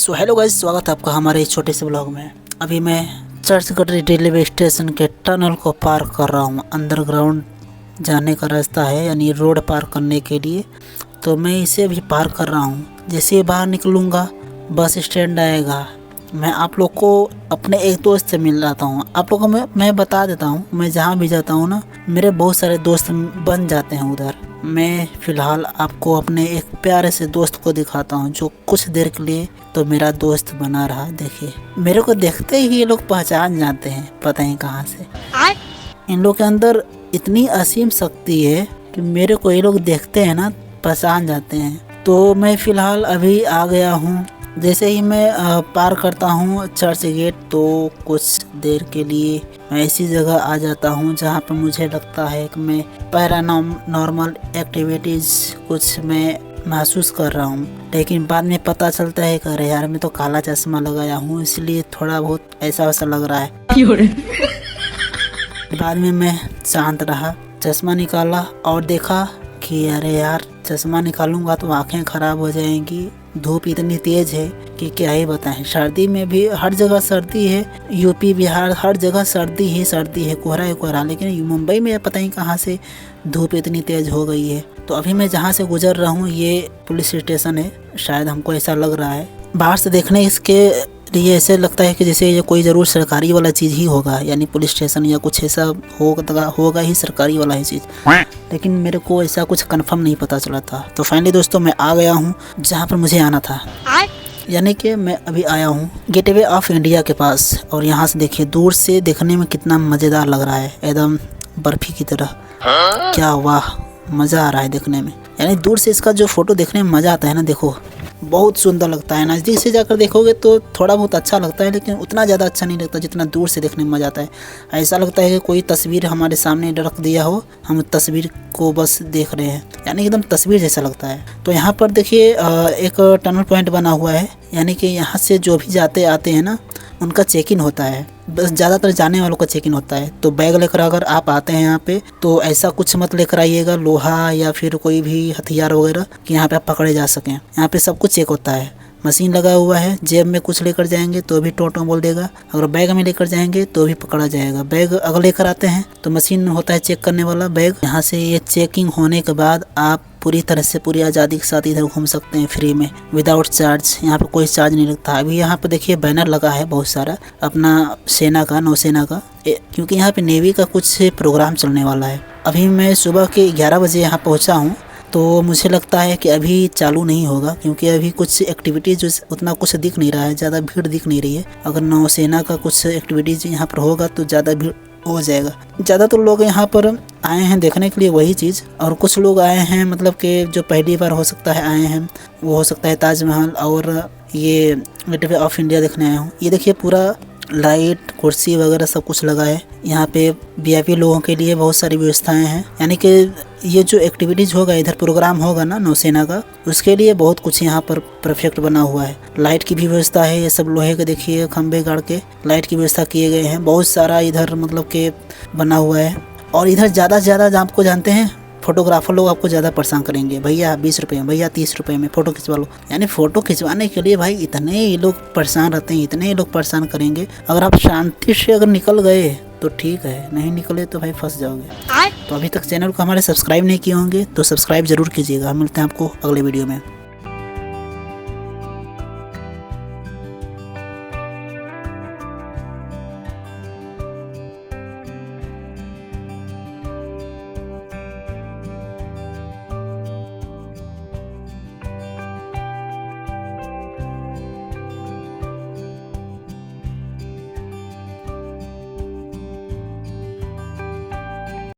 So hello guys, स्वागत है आपका हमारे इस छोटे से ब्लॉग में। अभी मैं चर्चगेट रेलवे स्टेशन के टनल को पार कर रहा हूँ। अंडरग्राउंड जाने का रास्ता है, यानी रोड पार करने के लिए। तो मैं इसे अभी पार कर रहा हूँ। जैसे ही बाहर निकलूँगा बस स्टैंड आएगा। मैं आप लोग को अपने एक दोस्त से मिल जाता हूँ। आप लोगों को मैं बता देता हूँ, मैं जहाँ भी जाता हूँ ना, मेरे बहुत सारे दोस्त बन जाते हैं उधर। मैं फ़िलहाल आपको अपने एक प्यारे से दोस्त को दिखाता हूँ, जो कुछ देर के लिए तो मेरा दोस्त बना रहा। देखिए, मेरे को देखते ही ये लोग पहचान जाते हैं, पता नहीं कहाँ से। इन लोग के अंदर इतनी असीम शक्ति है कि मेरे को ये लोग देखते हैं ना, पहचान जाते हैं। तो मैं फ़िलहाल अभी आ गया हूँ। जैसे ही मैं पार करता हूँ चर्च गेट, तो कुछ देर के लिए मैं ऐसी जगह आ जाता हूँ जहाँ पर मुझे लगता है कि मैं पैरानॉर्मल एक्टिविटीज़ कुछ मैं महसूस कर रहा हूँ। लेकिन बाद में पता चलता है कि अरे यार, मैं तो काला चश्मा लगाया हूँ, इसलिए थोड़ा बहुत ऐसा वैसा लग रहा है। बाद में मैं शांत रहा, चश्मा निकाला और देखा कि अरे यार, चश्मा निकालूंगा तो आंखें ख़राब हो जाएंगी। धूप इतनी तेज़ है कि क्या ही बताएं। सर्दी में भी हर जगह सर्दी है, यूपी बिहार हर जगह सर्दी ही सर्दी है, कोहरा है कोहरा। लेकिन मुंबई में पता नहीं कहाँ से धूप इतनी तेज़ हो गई है। तो अभी मैं जहाँ से गुजर रहा हूँ ये पुलिस स्टेशन है, शायद हमको ऐसा लग रहा है। बाहर से देखने इसके लिए ऐसे लगता है कि जैसे ये कोई ज़रूर सरकारी वाला चीज़ ही होगा, यानी पुलिस स्टेशन या कुछ ऐसा होगा ही, सरकारी वाला ही चीज़। लेकिन मेरे को ऐसा कुछ कंफर्म नहीं पता चला था। तो फाइनली दोस्तों, मैं आ गया हूँ जहाँ पर मुझे आना था, यानी कि मैं अभी आया हूँ गेटवे ऑफ इंडिया के पास। और यहाँ से देखिए, दूर से देखने में कितना मज़ेदार लग रहा है, एकदम बर्फ़ी की तरह। क्या वाह, मज़ा आ रहा है देखने में। यानी दूर से इसका जो फ़ोटो देखने में मज़ा आता है ना, देखो बहुत सुंदर लगता है। नज़दीक से जाकर देखोगे तो थोड़ा बहुत अच्छा लगता है, लेकिन उतना ज़्यादा अच्छा नहीं लगता जितना दूर से देखने में मज़ा आता है। ऐसा लगता है कि कोई तस्वीर हमारे सामने रख दिया हो, हम तस्वीर को बस देख रहे हैं, यानी एकदम तस्वीर जैसा लगता है। तो यहाँ पर देखिए एक टनल पॉइंट बना हुआ है, यानी कि यहाँ से जो भी जाते आते हैं ना, उनका चेक इन होता है। बस ज़्यादातर जाने वालों का चेक इन होता है। तो बैग लेकर अगर आप आते हैं यहाँ पे, तो ऐसा कुछ मत लेकर आइएगा, लोहा या फिर कोई भी हथियार वगैरह, कि यहाँ पे आप पकड़े जा सकें। यहाँ पे सब कुछ चेक होता है, मशीन लगा हुआ है। जेब में कुछ लेकर जाएंगे तो भी टोटो बोल देगा, अगर बैग में लेकर जाएंगे तो भी पकड़ा जाएगा। बैग अगर लेकर आते हैं तो मशीन होता है चेक करने वाला बैग। यहाँ से ये चेकिंग होने के बाद आप पूरी तरह से पूरी आज़ादी के साथ इधर घूम सकते हैं फ्री में, विदाउट चार्ज। यहाँ पे कोई चार्ज नहीं लगता। अभी यहाँ पे देखिए बैनर लगा है बहुत सारा, अपना सेना का, नौसेना का, क्योंकि यहाँ पे नेवी का कुछ प्रोग्राम चलने वाला है। अभी मैं सुबह के 11 बजे यहाँ पहुँचा हूँ, तो मुझे लगता है कि अभी चालू नहीं होगा, क्योंकि अभी कुछ एक्टिविटीज़ उतना कुछ दिख नहीं रहा है, ज़्यादा भीड़ दिख नहीं रही है। अगर नौसेना का कुछ एक्टिविटीज़ यहाँ पर होगा तो ज़्यादा भीड़ हो जाएगा। ज़्यादातर लोग यहाँ पर आए हैं देखने के लिए वही चीज़, और कुछ लोग आए हैं मतलब कि जो पहली बार हो सकता है आए हैं, वो हो सकता है ताजमहल और ये गेटवे ऑफ इंडिया देखने आए हूँ। ये देखिए पूरा लाइट, कुर्सी वगैरह सब कुछ लगा है। यहाँ पे वीआईपी लोगों के लिए बहुत सारी व्यवस्थाएं हैं, यानी कि ये जो एक्टिविटीज़ होगा, इधर प्रोग्राम होगा ना नौसेना का, उसके लिए बहुत कुछ यहाँ पर परफेक्ट बना हुआ है। लाइट की भी व्यवस्था है, ये सब लोहे के देखिए खंभे गाड़ के लाइट की व्यवस्था किए गए हैं। बहुत सारा इधर मतलब के बना हुआ है। और इधर ज़्यादा से ज़्यादा आपको जानते हैं, फोटोग्राफर लोग आपको ज़्यादा परेशान करेंगे। भैया 20 रुपये में, भैया 30 रुपये में फ़ोटो खिंचवा लो। यानी फ़ोटो खिंचवाने के लिए भाई इतने ही लोग परेशान रहते हैं, इतने ही लोग परेशान करेंगे। अगर आप शांति से अगर निकल गए तो ठीक है, नहीं निकले तो भाई फंस जाओगे। तो अभी तक चैनल को हमारे सब्सक्राइब नहीं किए होंगे तो सब्सक्राइब ज़रूर कीजिएगा। मिलते हैं आपको अगले वीडियो में।